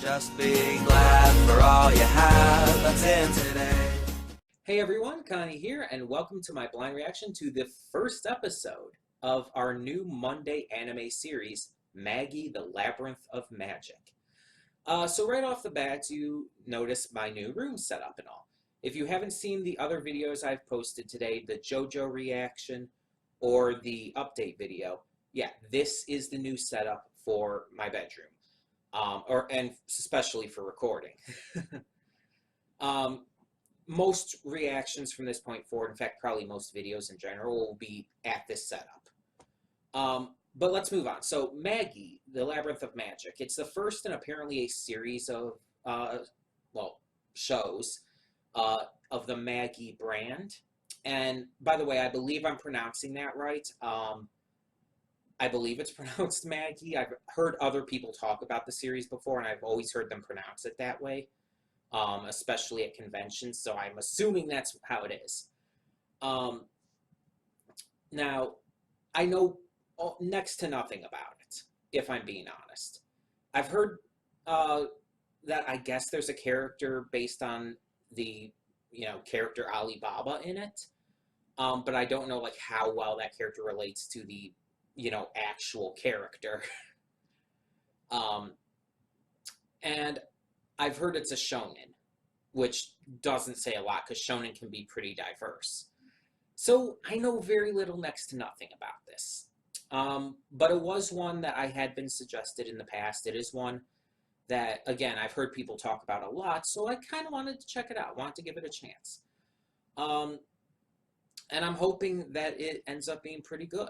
Just be glad for all you have that's in today. Hey everyone, Connie here, and welcome to my blind reaction to the first episode of our new Monday anime series, Magi, the Labyrinth of Magic. So right off the bat, you notice my new room setup and all. If you haven't seen the other videos I've posted today, the JoJo reaction or the update video, yeah, this is the new setup for my bedroom, and especially for recording. Most reactions from this point forward, in fact, probably most videos in general, will be at this setup. But let's move on. So, Magi, the Labyrinth of Magic. It's the first in apparently a series of, shows of the Magi brand. And, by the way, I believe I'm pronouncing that right. I believe it's pronounced Magi. I've heard other people talk about the series before, and I've always heard them pronounce it that way. Especially at conventions, so I'm assuming that's how it is. Now, I know next to nothing about it, if I'm being honest. I've heard that I guess there's a character based on the, character Alibaba in it, but I don't know, like, how well that character relates to the, actual character. And I've heard it's a shonen, which doesn't say a lot because shonen can be pretty diverse. So I know very little, next to nothing about this. But it was one that I had been suggested in the past. It is one that, again, I've heard people talk about a lot, so I kind of wanted to check it out, wanted to give it a chance. And I'm hoping that it ends up being pretty good.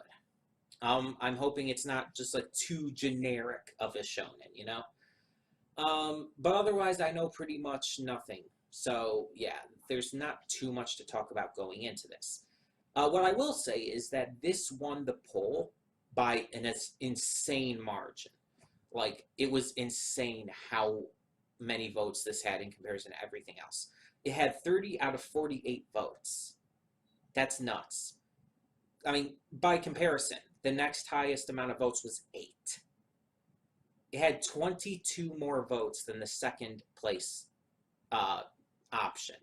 I'm hoping it's not just like too generic of a shonen, But otherwise, I know pretty much nothing. So, yeah, there's not too much to talk about going into this. What I will say is that this won the poll by an insane margin. Like, it was insane how many votes this had in comparison to everything else. It had 30 out of 48 votes. That's nuts. I mean, by comparison, the next highest amount of votes was 8. It had 22 more votes than the second place option.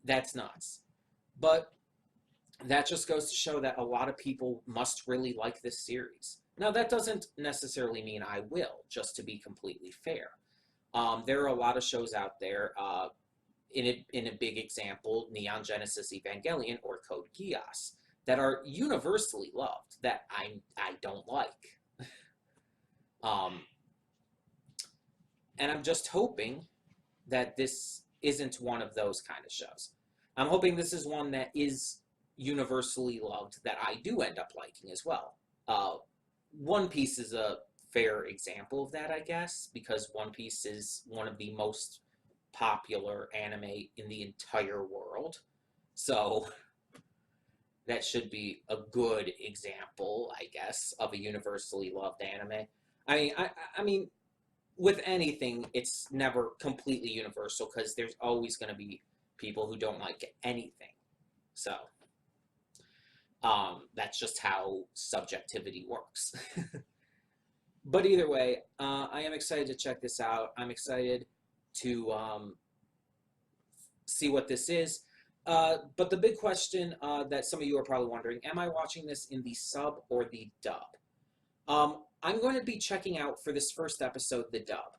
That's nuts. But that just goes to show that a lot of people must really like this series. Now, that doesn't necessarily mean I will, just to be completely fair. There are a lot of shows out there, in a big example, Neon Genesis Evangelion or Code Geass, that are universally loved, that I don't like. And I'm just hoping that this isn't one of those kind of shows. I'm hoping this is one that is universally loved, that I do end up liking as well. One Piece is a fair example of that, I guess, because One Piece is one of the most popular anime in the entire world. So that should be a good example, I guess, of a universally loved anime. I mean, with anything, it's never completely universal because there's always going to be people who don't like anything. So, that's just how subjectivity works. But either way, I am excited to check this out. I'm excited to see what this is. But the big question that some of you are probably wondering, am I watching this in the sub or the dub? I'm going to be checking out for this first episode the dub.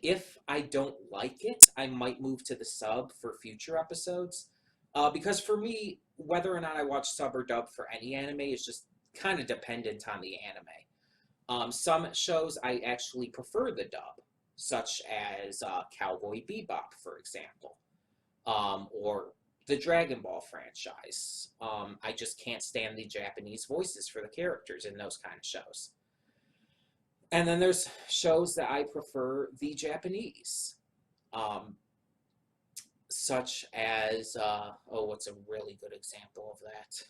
If I don't like it, I might move to the sub for future episodes. Because for me, whether or not I watch sub or dub for any anime is just kind of dependent on the anime. Some shows I actually prefer the dub, such as Cowboy Bebop, for example, or the Dragon Ball franchise. I just can't stand the Japanese voices for the characters in those kind of shows. And then there's shows that I prefer the Japanese, such as, what's a really good example of that?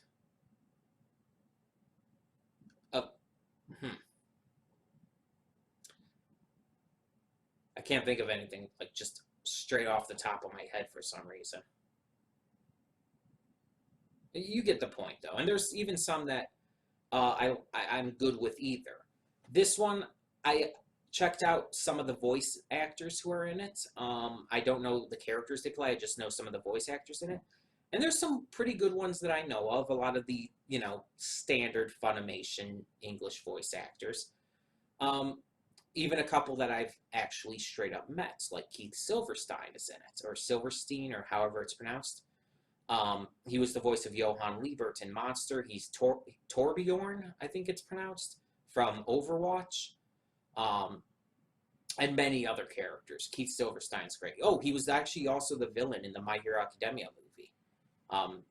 I can't think of anything, like, just straight off the top of my head for some reason. You get the point, though. And there's even some that I'm good with either. This one, I checked out some of the voice actors who are in it. I don't know the characters they play. I just know some of the voice actors in it. And there's some pretty good ones that I know of. A lot of the, standard Funimation English voice actors. Even a couple that I've actually straight up met, like Keith Silverstein is in it, or Silverstein, or however it's pronounced. He was the voice of Johann Liebert in Monster. He's Torbjorn, I think it's pronounced, from Overwatch. And many other characters. Keith Silverstein's great. Oh, he was actually also the villain in the My Hero Academia movie.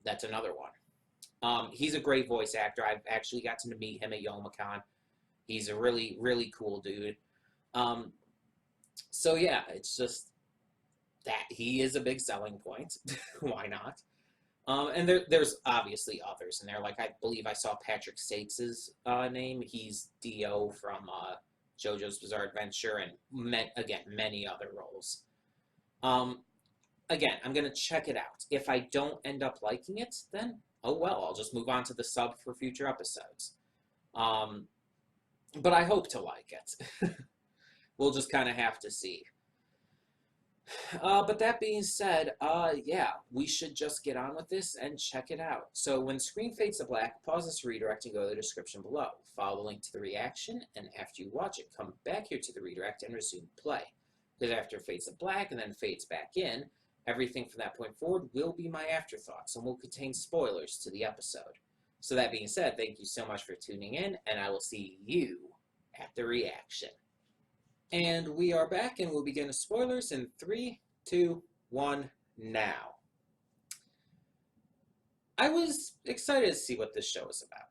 That's another one. He's a great voice actor. I've actually got to meet him at Youmacon. He's a really, really cool dude. So yeah, it's just that he is a big selling point. Why not? And there's obviously others in there. Like, I believe I saw Patrick States' name. He's Dio from JoJo's Bizarre Adventure, and many other roles. Again, I'm going to check it out. If I don't end up liking it, then, oh well, I'll just move on to the sub for future episodes. But I hope to like it. We'll just kind of have to see. But that being said, yeah, we should just get on with this and check it out. So when screen fades to black, pause this redirect and go to the description below. Follow the link to the reaction, and after you watch it, come back here to the redirect and resume play. Because after it fades to black and then fades back in, everything from that point forward will be my afterthoughts and will contain spoilers to the episode. So that being said, thank you so much for tuning in, and I will see you at the reaction. And we are back, and we'll begin the spoilers in 3, 2, 1, now. I was excited to see what this show is about.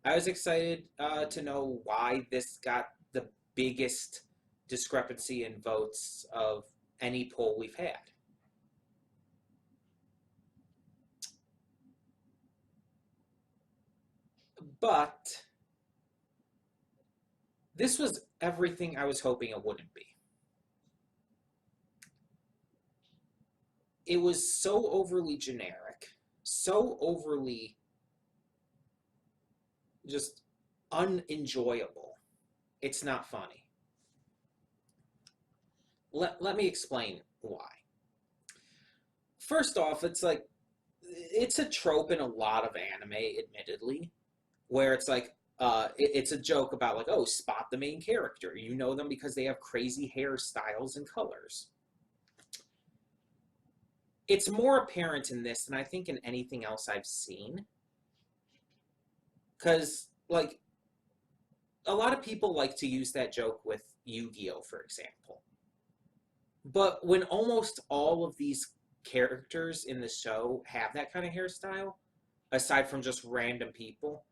I was excited to know why this got the biggest discrepancy in votes of any poll we've had. But this was everything I was hoping it wouldn't be. It was so overly generic, so overly just unenjoyable. It's not funny. Let me explain why. First off, it's like, it's a trope in a lot of anime, admittedly, where it's like, it's a joke about, like, oh, spot the main character. You know them because they have crazy hairstyles and colors. It's more apparent in this than I think in anything else I've seen. Because, like, a lot of people like to use that joke with Yu-Gi-Oh, for example. But when almost all of these characters in the show have that kind of hairstyle, aside from just random people,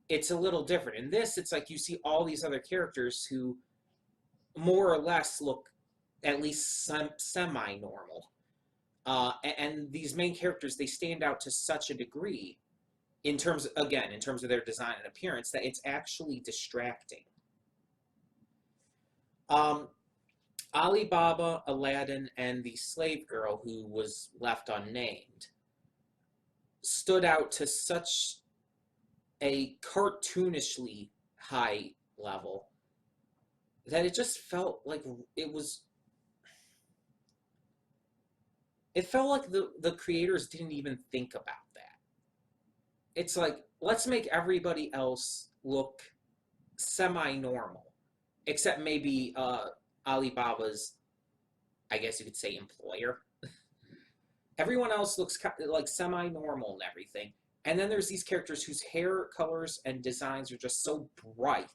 it's a little different. In this, it's like you see all these other characters who more or less look at least semi-normal. And these main characters, they stand out to such a degree in terms of their design and appearance, that it's actually distracting. Alibaba, Aladdin, and the slave girl who was left unnamed stood out to such a cartoonishly high level that it just felt like it felt like the creators didn't even think about that. It's like, let's make everybody else look semi-normal, except maybe Alibaba's, I guess you could say, employer. Everyone else looks like semi-normal and everything. And then there's these characters whose hair colors and designs are just so bright.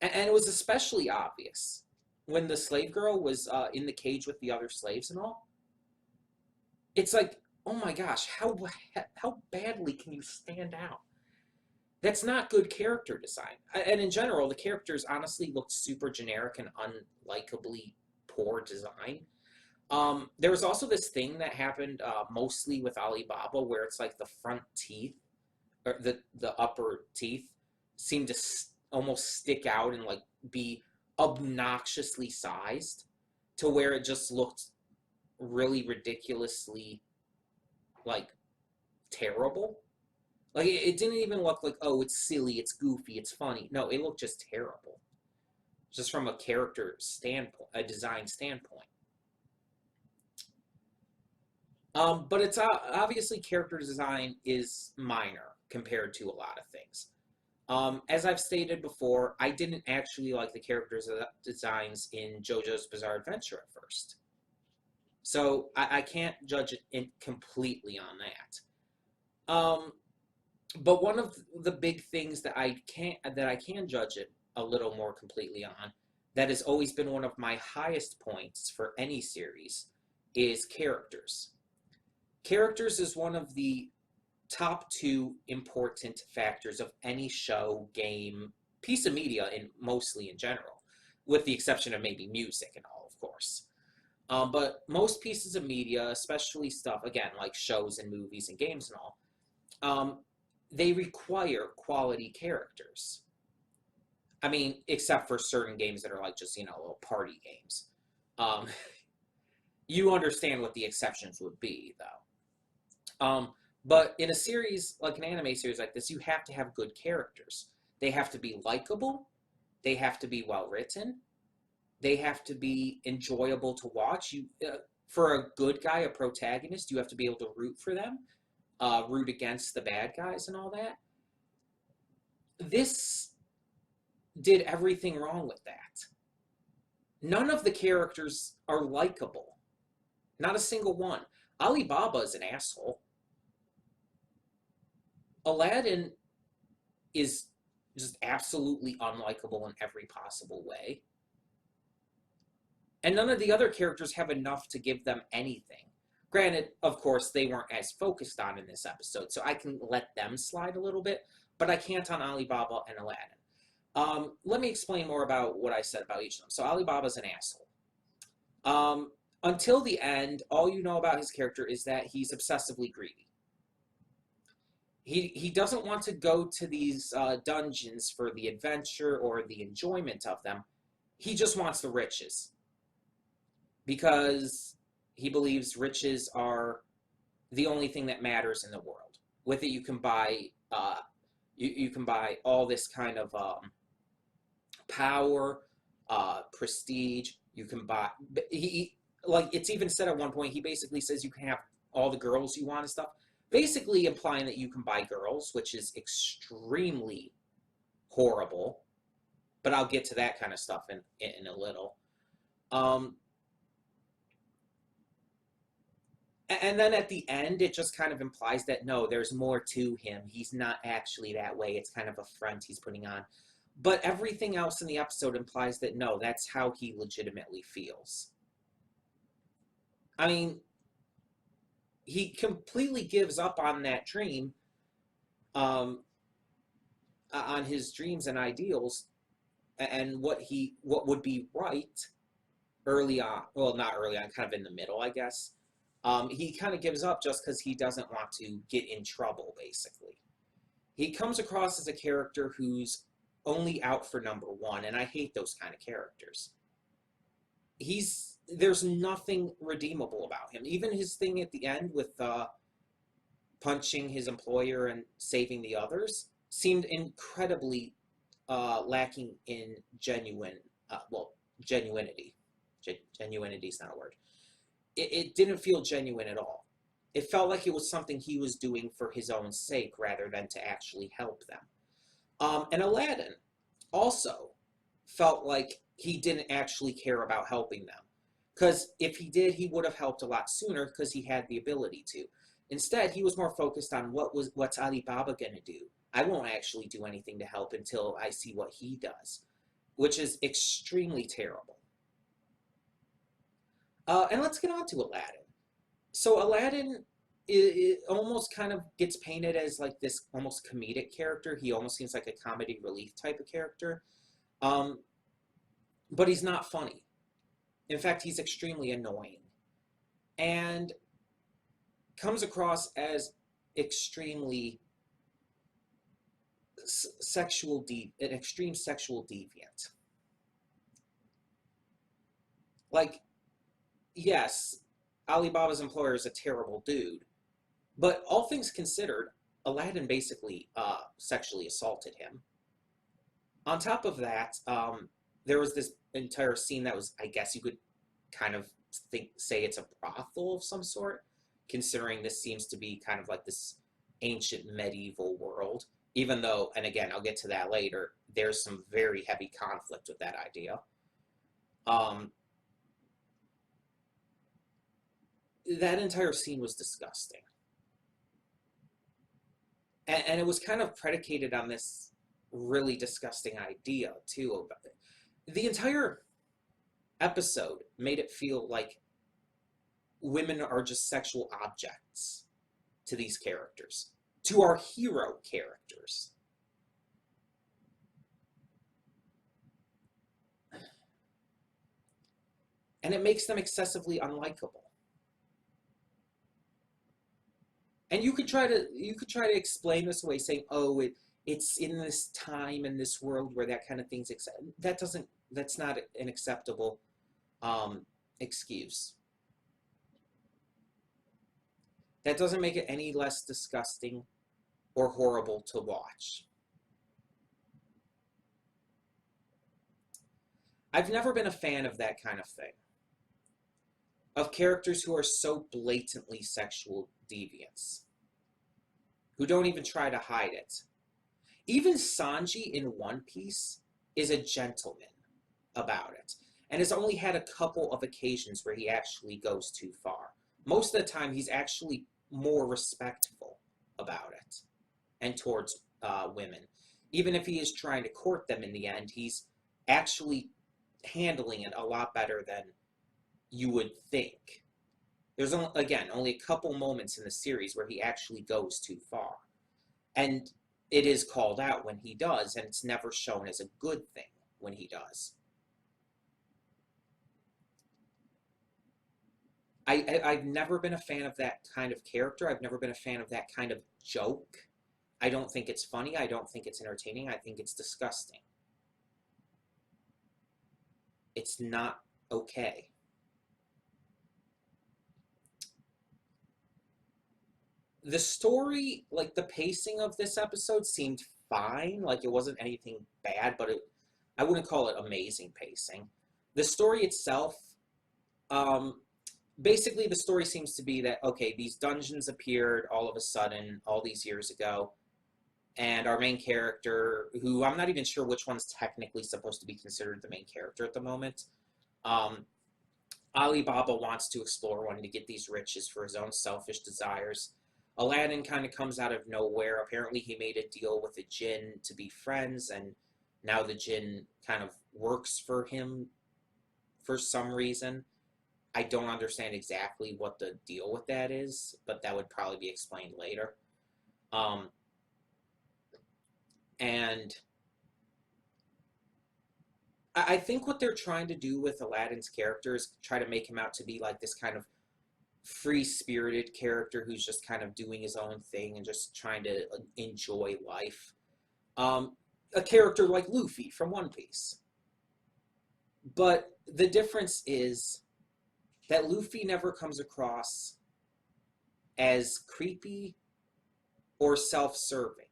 And it was especially obvious when the slave girl was in the cage with the other slaves and all. It's like, oh my gosh, how badly can you stand out? That's not good character design. And in general, the characters honestly looked super generic and unlikably poor design. There was also this thing that happened mostly with Alibaba, where it's like the front teeth, or the upper teeth, seem to almost stick out and like be obnoxiously sized, to where it just looked really ridiculously, like, terrible. Like, it didn't even look like, oh, it's silly, it's goofy, it's funny. No, it looked just terrible. Just from a character standpoint, a design standpoint. But it's obviously character design is minor compared to a lot of things. As I've stated before, I didn't actually like the characters designs in JoJo's Bizarre Adventure at first. So I can't judge it completely on that. But one of the big things that I can judge it a little more completely on, that has always been one of my highest points for any series, is characters. Characters is one of the top two important factors of any show, game, piece of media, and mostly in general, with the exception of maybe music and all, of course. But most pieces of media, especially stuff, again, like shows and movies and games and all, they require quality characters. I mean, except for certain games that are like just, little party games. You understand what the exceptions would be, though. But in a series, like an anime series like this, you have to have good characters. They have to be likable. They have to be well written. They have to be enjoyable to watch. For a good guy, a protagonist, you have to be able to root for them, root against the bad guys and all that. This did everything wrong with that. None of the characters are likable. Not a single one. Alibaba is an asshole. Aladdin is just absolutely unlikable in every possible way. And none of the other characters have enough to give them anything. Granted, of course, they weren't as focused on in this episode, so I can let them slide a little bit, but I can't on Alibaba and Aladdin. Let me explain more about what I said about each of them. So Alibaba's an asshole. Until the end, all you know about his character is that he's obsessively greedy. He doesn't want to go to these dungeons for the adventure or the enjoyment of them. He just wants the riches. Because he believes riches are the only thing that matters in the world. With it, you can buy you can buy all this kind of power, prestige. You can buy. It's even said at one point. He basically says you can have all the girls you want and stuff. Basically implying that you can buy girls, which is extremely horrible. But I'll get to that kind of stuff in a little. And then at the end, it just kind of implies that, no, there's more to him. He's not actually that way. It's kind of a front he's putting on. But everything else in the episode implies that, no, that's how he legitimately feels. I mean, he completely gives up on that dream, on his dreams and ideals, and what would be right early on. Well, not early on, kind of in the middle, I guess. He kind of gives up just because he doesn't want to get in trouble, basically. He comes across as a character who's only out for number one, and I hate those kind of characters. There's nothing redeemable about him. Even his thing at the end with punching his employer and saving the others seemed incredibly lacking in genuinity. Genuinity is not a word. It didn't feel genuine at all. It felt like it was something he was doing for his own sake rather than to actually help them. And Aladdin also felt like he didn't actually care about helping them. Because if he did, he would have helped a lot sooner because he had the ability to. Instead, he was more focused on what's Alibaba going to do. I won't actually do anything to help until I see what he does, which is extremely terrible. And let's get on to Aladdin. So Aladdin it almost kind of gets painted as like this almost comedic character. He almost seems like a comedy relief type of character. But he's not funny. In fact, he's extremely annoying. And comes across as extremely an extreme sexual deviant. Like, yes, Alibaba's employer is a terrible dude, but all things considered, Aladdin basically sexually assaulted him. On top of that, there was this entire scene that was, I guess you could kind of say it's a brothel of some sort, considering this seems to be kind of like this ancient medieval world. Even though, and again, I'll get to that later, there's some very heavy conflict with that idea. That entire scene was disgusting. And it was kind of predicated on this really disgusting idea, too. About it. The entire episode made it feel like women are just sexual objects to these characters, to our hero characters. And it makes them excessively unlikable. And you could try to explain this away, saying, "Oh, it's in this time in this world where that kind of thing's that's not an acceptable excuse. That doesn't make it any less disgusting or horrible to watch." I've never been a fan of that kind of thing. Of characters who are so blatantly sexual deviants, who don't even try to hide it. Even Sanji in One Piece is a gentleman about it, and has only had a couple of occasions where he actually goes too far. Most of the time, he's actually more respectful about it and towards women. Even if he is trying to court them in the end, he's actually handling it a lot better than you would think. There's, again, only a couple moments in the series where he actually goes too far. And it is called out when he does, and it's never shown as a good thing when he does. I've never been a fan of that kind of character. I've never been a fan of that kind of joke. I don't think it's funny. I don't think it's entertaining. I think it's disgusting. It's not okay. The story, like the pacing of this episode seemed fine. Like it wasn't anything bad, but I wouldn't call it amazing pacing. The story itself, basically the story seems to be that, okay, these dungeons appeared all of a sudden all these years ago, and our main character, who I'm not even sure which one's technically supposed to be considered the main character at the moment, Alibaba wants to explore one to get these riches for his own selfish desires. Aladdin kind of comes out of nowhere. Apparently he made a deal with a djinn to be friends, and now the djinn kind of works for him for some reason. I don't understand exactly what the deal with that is, but that would probably be explained later. And I think what they're trying to do with Aladdin's character is try to make him out to be like this kind of free-spirited character who's just kind of doing his own thing and just trying to enjoy life. A character like Luffy from One Piece. But the difference is that Luffy never comes across as creepy or self-serving.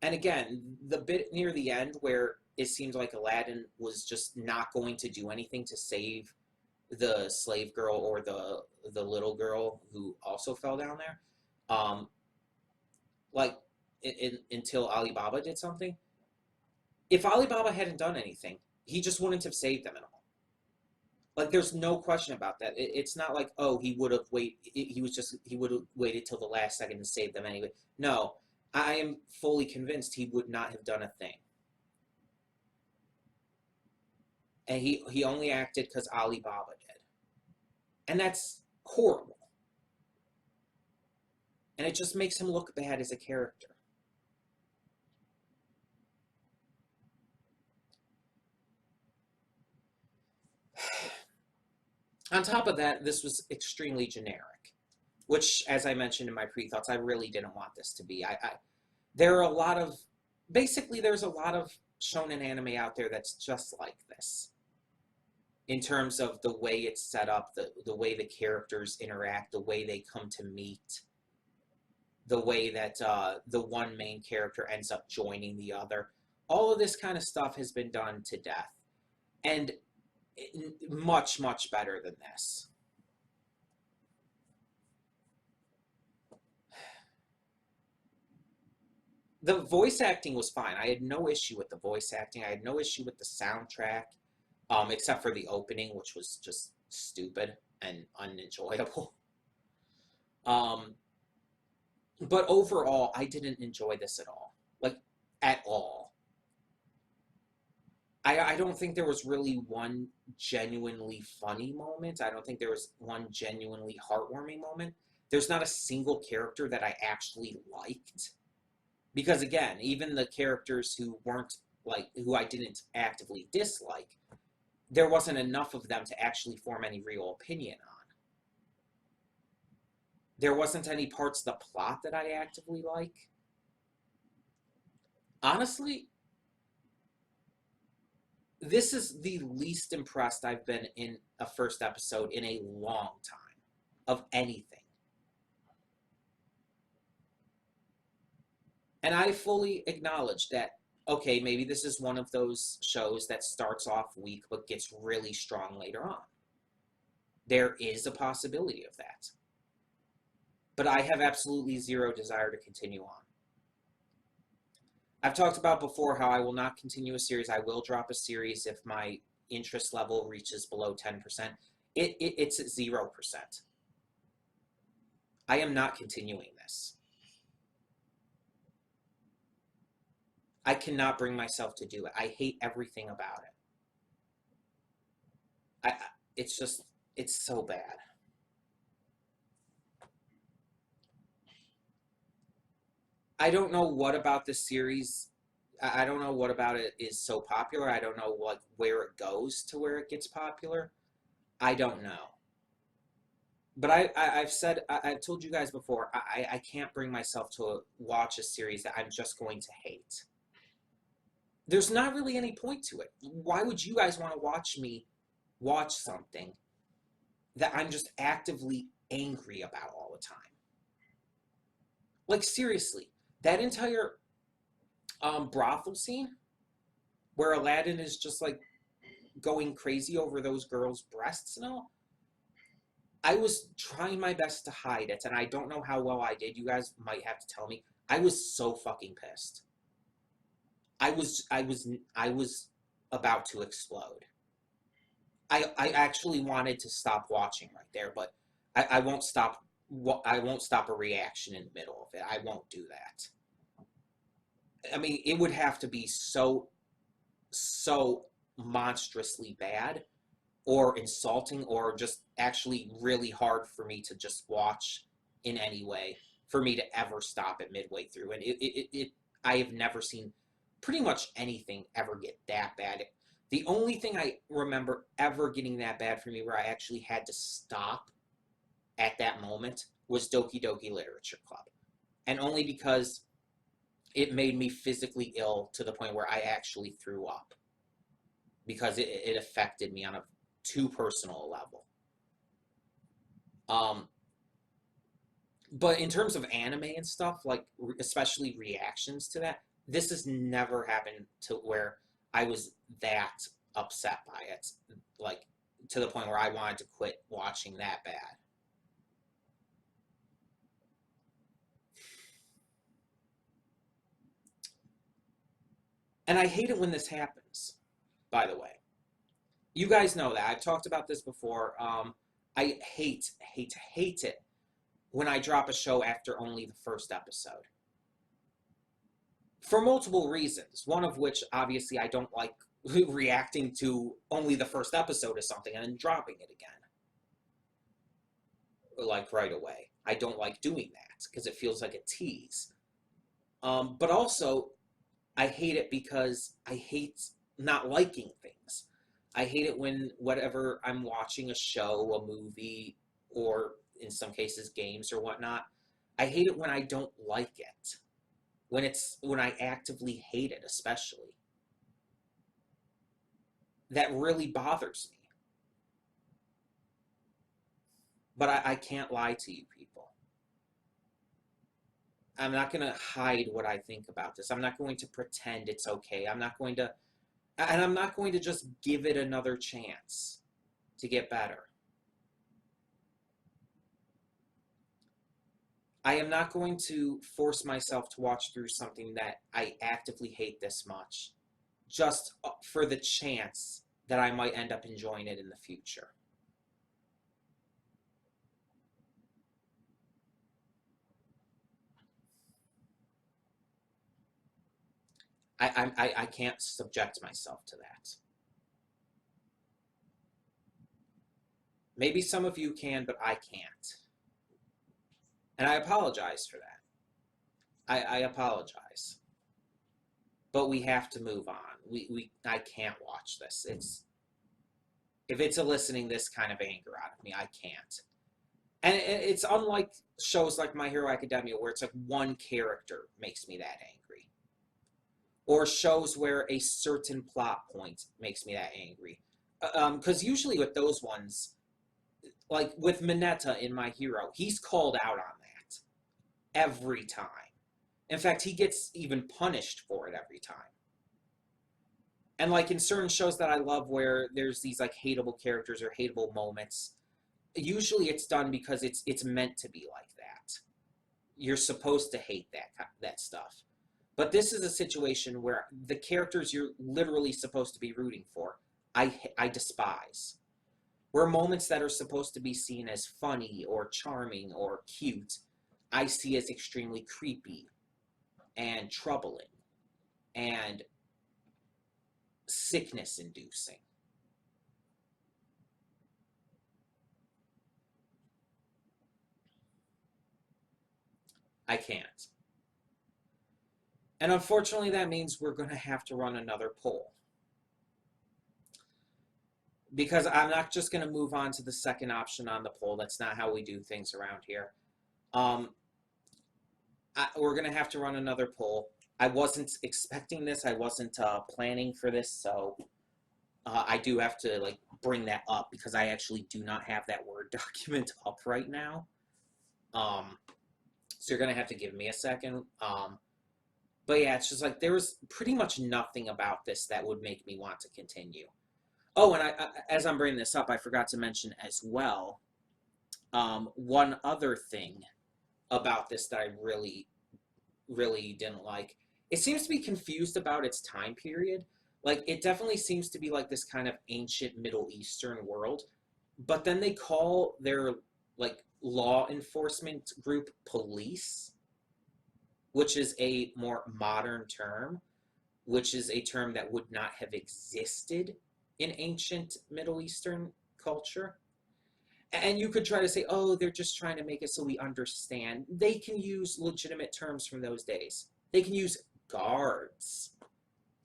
And again, the bit near the end where it seemed like Aladdin was just not going to do anything to save the slave girl or the little girl who also fell down there, until Alibaba did something. If Alibaba hadn't done anything, he just wouldn't have saved them at all. Like, there's no question about that. It's not like, oh, he would have waited till the last second to save them anyway. No, I am fully convinced he would not have done a thing. And he only acted because Alibaba did. And that's horrible. And it just makes him look bad as a character. On top of that, this was extremely generic, which, as I mentioned in my pre-thoughts, I really didn't want this to be. There's a lot of shonen anime out there that's just like this. In terms of the way it's set up, the way the characters interact, the way they come to meet. the way that the one main character ends up joining the other. All of this kind of stuff has been done to death. And much, much better than this. The voice acting was fine. I had no issue with the voice acting. I had no issue with the soundtrack, except for the opening, which was just stupid and unenjoyable. But overall, I didn't enjoy this at all. Like, at all. I don't think there was really one genuinely funny moment. I don't think there was one genuinely heartwarming moment. There's not a single character that I actually liked. Because again, even the characters who weren't like, who I didn't actively dislike, there wasn't enough of them to actually form any real opinion on. There wasn't any parts of the plot that I actively like. Honestly, this is the least impressed I've been in a first episode in a long time of anything. And I fully acknowledge that, okay, maybe this is one of those shows that starts off weak but gets really strong later on. There is a possibility of that. But I have absolutely zero desire to continue on. I've talked about before how I will not continue a series. I will drop a series if my interest level reaches below 10%. It's at 0%. I am not continuing this. I cannot bring myself to do it. I hate everything about it. It's so bad. I don't know what about this series. I don't know what about it is so popular. I don't know where it goes to where it gets popular. I don't know. But I've told you guys before, I can't bring myself to watch a series that I'm just going to hate. There's not really any point to it. Why would you guys want to watch me watch something that I'm just actively angry about all the time? Like, seriously, that entire brothel scene where Aladdin is just, like, going crazy over those girls' breasts and all, I was trying my best to hide it, and I don't know how well I did. You guys might have to tell me. I was so fucking pissed. I was about to explode. I actually wanted to stop watching right there, but I won't stop. I won't stop a reaction in the middle of it. I won't do that. I mean, it would have to be so monstrously bad or insulting or just actually really hard for me to just watch in any way for me to ever stop it midway through. And I have never seen pretty much anything ever get that bad. The only thing I remember ever getting that bad for me where I actually had to stop at that moment was Doki Doki Literature Club. And only because it made me physically ill to the point where I actually threw up. Because it affected me on a too personal level. But in terms of anime and stuff, like especially reactions to that, this has never happened to where I was that upset by it, like to the point where I wanted to quit watching that bad. And I hate it when this happens, by the way. You guys know that. I've talked about this before. I hate it when I drop a show after only the first episode. For multiple reasons. One of which, obviously, I don't like reacting to only the first episode of something and then dropping it again. Like, right away. I don't like doing that, because it feels like a tease. But also, I hate it because I hate not liking things. I hate it when whatever I'm watching, a show, a movie, or in some cases games or whatnot, I hate it when I don't like it. When I actively hate it, especially. That really bothers me. But I can't lie to you people. I'm not going to hide what I think about this. I'm not going to pretend it's okay. I'm not going to just give it another chance to get better. I am not going to force myself to watch through something that I actively hate this much, just for the chance that I might end up enjoying it in the future. I can't subject myself to that. Maybe some of you can, but I can't. And I apologize for that. I apologize. But we have to move on. I can't watch this. If it's eliciting this kind of anger out of me, I can't. And it's unlike shows like My Hero Academia, where it's like one character makes me that angry. Or shows where a certain plot point makes me that angry. Because usually with those ones, like with Mineta in My Hero, he's called out on that every time. In fact, he gets even punished for it every time. And like in certain shows that I love where there's these like hateable characters or hateable moments, usually it's done because it's meant to be like that. You're supposed to hate that stuff. But this is a situation where the characters you're literally supposed to be rooting for, I despise. Where moments that are supposed to be seen as funny or charming or cute, I see as extremely creepy and troubling and sickness-inducing. I can't. And unfortunately, that means we're going to have to run another poll. Because I'm not just going to move on to the second option on the poll. That's not how we do things around here. We're going to have to run another poll. I wasn't expecting this. I wasn't planning for this. So I do have to like bring that up because I actually do not have that Word document up right now. So you're going to have to give me a second. But yeah, it's just like there was pretty much nothing about this that would make me want to continue. Oh, and as I'm bringing this up, I forgot to mention as well, one other thing about this that I really, really didn't like. It seems to be confused about its time period. Like, it definitely seems to be like this kind of ancient Middle Eastern world, but then they call their, like, law enforcement group police, which is a more modern term, which is a term that would not have existed in ancient Middle Eastern culture. And you could try to say, oh, they're just trying to make it so we understand. They can use legitimate terms from those days. They can use guards.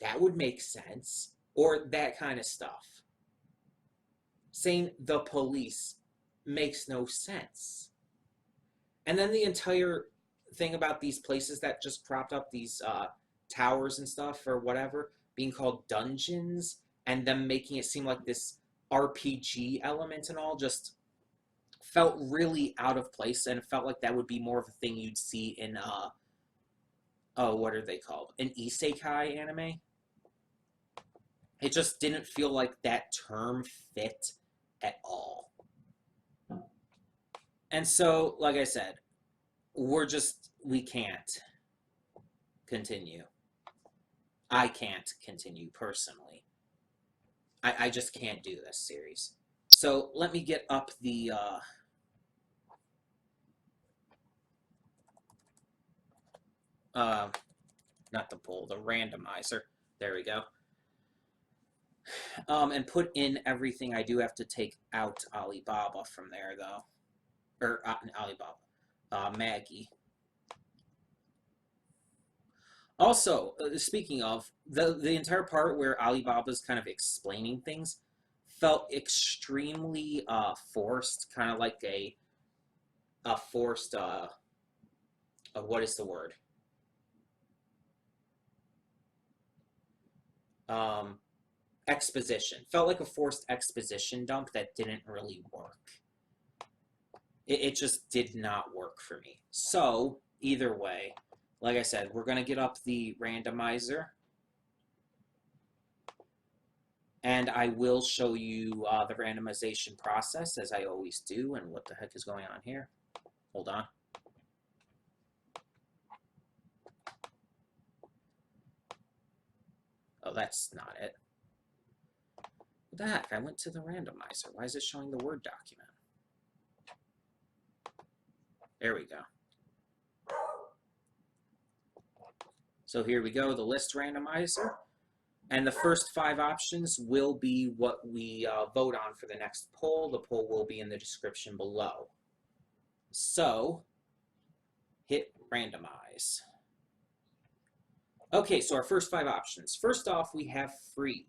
That would make sense. Or that kind of stuff. Saying the police makes no sense. And then the entire thing about these places that just cropped up, these towers and stuff or whatever, being called dungeons, and them making it seem like this RPG element and all, just felt really out of place, and it felt like that would be more of a thing you'd see in, what are they called? An isekai anime? It just didn't feel like that term fit at all. And so, like I said, we can't continue. I can't continue personally. I just can't do this series. So let me get up the not the poll, the randomizer. There we go. And put in everything. I do have to take out Alibaba from there, though. Or Alibaba. Magi. Also, speaking of, the entire part where Alibaba's kind of explaining things felt extremely forced, kind of like a forced, what is the word? Exposition. Felt like a forced exposition dump that didn't really work. It just did not work for me. So, either way, like I said, we're going to get up the randomizer. And I will show you the randomization process, as I always do. And what the heck is going on here? Hold on. Oh, that's not it. What the heck? I went to the randomizer. Why is it showing the Word document? There we go. So here we go, the list randomizer. And the first 5 options will be what we vote on for the next poll. The poll will be in the description below. So, hit randomize. Okay, so our first 5 options. First off, we have free.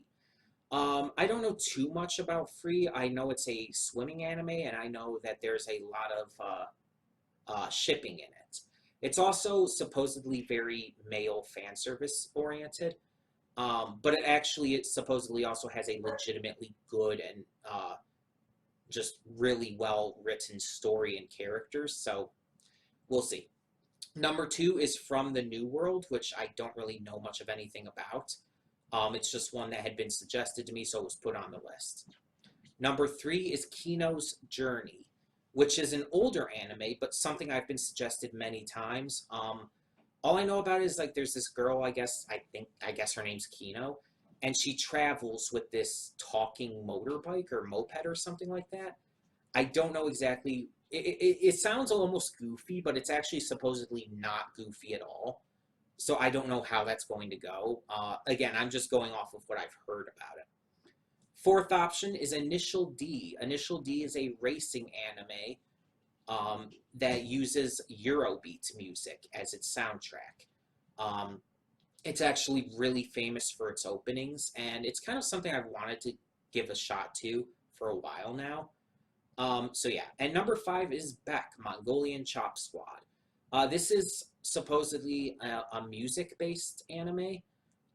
I don't know too much about free. I know it's a swimming anime, and I know that there's a lot of shipping in it. It's also supposedly very male fan service oriented. But it supposedly also has a legitimately good and just really well written story and characters, so we'll see. Number 2 is From the New World, which I don't really know much of anything about. It's just one that had been suggested to me, so it was put on the list. Number 3 is Kino's Journey, which is an older anime, but something I've been suggested many times. All I know about it is, like, there's this girl, I guess her name's Kino, and she travels with this talking motorbike or moped or something like that. I don't know exactly. It sounds almost goofy, but it's actually supposedly not goofy at all. So I don't know how that's going to go. Again, I'm just going off of what I've heard about it. Fourth option is Initial D. Initial D is a racing anime that uses Eurobeat music as its soundtrack. It's actually really famous for its openings, and it's kind of something I've wanted to give a shot to for a while now. So yeah, and number 5 is Beck, Mongolian Chop Squad. This is supposedly a music-based anime.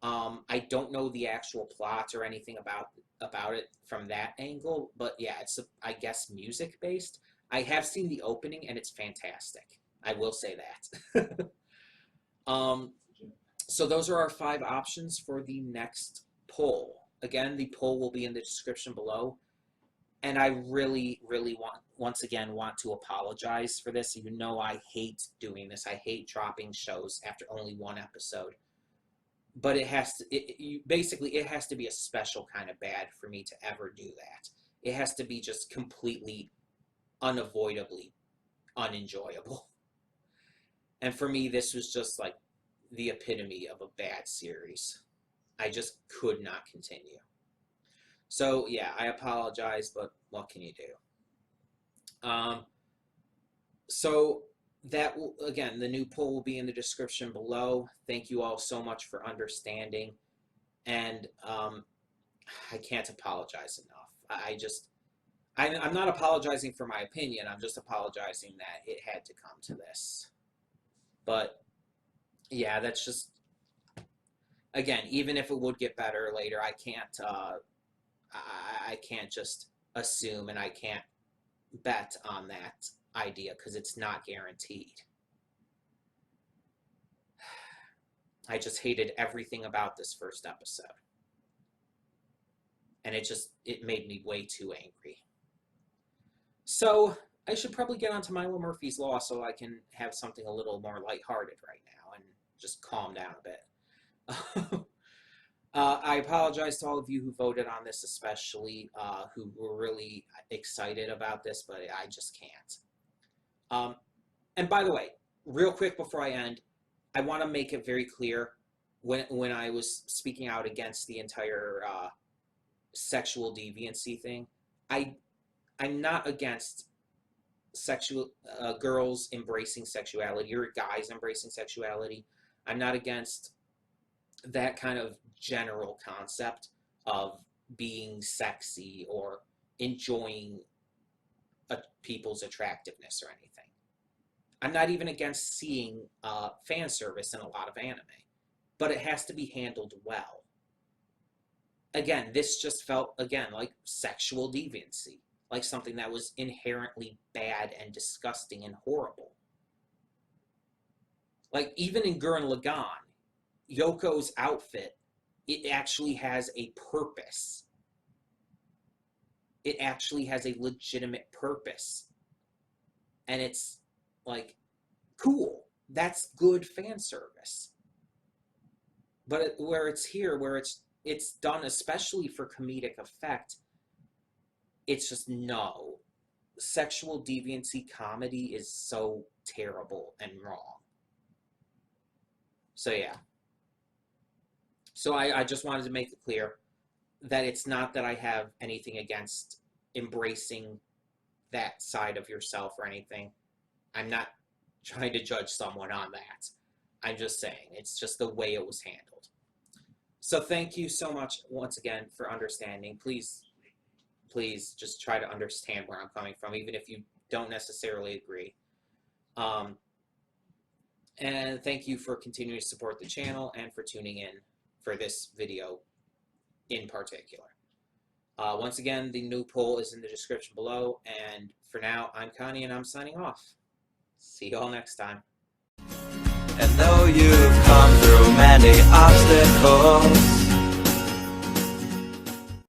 I don't know the actual plot or anything about it from that angle, but yeah, it's I guess music-based. I have seen the opening, and it's fantastic. I will say that. So those are our 5 options for the next poll. Again, the poll will be in the description below. And I really, really once again want to apologize for this. You know I hate doing this. I hate dropping shows after only 1 episode. But it has to, basically, it has to be a special kind of bad for me to ever do that. It has to be just completely, unavoidably unenjoyable. And for me, this was just like the epitome of a bad series. I just could not continue. So yeah, I apologize, but what can you do? So that will, again, the new poll will be in the description below. Thank you all so much for understanding, and I can't apologize enough. I'm not apologizing for my opinion. I'm just apologizing that it had to come to this. But yeah, that's just, again, even if it would get better later, I can't just assume, and I can't bet on that idea because it's not guaranteed. I just hated everything about this first episode. And it made me way too angry. So I should probably get onto Milo Murphy's Law so I can have something a little more lighthearted right now and just calm down a bit. I apologize to all of you who voted on this, especially who were really excited about this, but I just can't. And by the way, real quick before I end, I want to make it very clear when I was speaking out against the entire sexual deviancy thing, I'm not against girls embracing sexuality or guys embracing sexuality. I'm not against that kind of general concept of being sexy or enjoying people's attractiveness or anything. I'm not even against seeing fan service in a lot of anime, but it has to be handled well. Again, this just felt, again, like sexual deviancy, like something that was inherently bad and disgusting and horrible. Like, even in Gurren Lagann, Yoko's outfit, it actually has a purpose. It actually has a legitimate purpose. And it's, like, cool. That's good fan service. But where it's here, where it's done especially for comedic effect, it's just no. Sexual deviancy comedy is so terrible and wrong. So yeah. So I just wanted to make it clear that it's not that I have anything against embracing that side of yourself or anything. I'm not trying to judge someone on that. I'm just saying, it's just the way it was handled. So thank you so much once again for understanding. Please just try to understand where I'm coming from, even if you don't necessarily agree. And thank you for continuing to support the channel and for tuning in for this video in particular. Once again, the new poll is in the description below. And for now, I'm Connie and I'm signing off. See you all next time. And though you've come through many obstacles,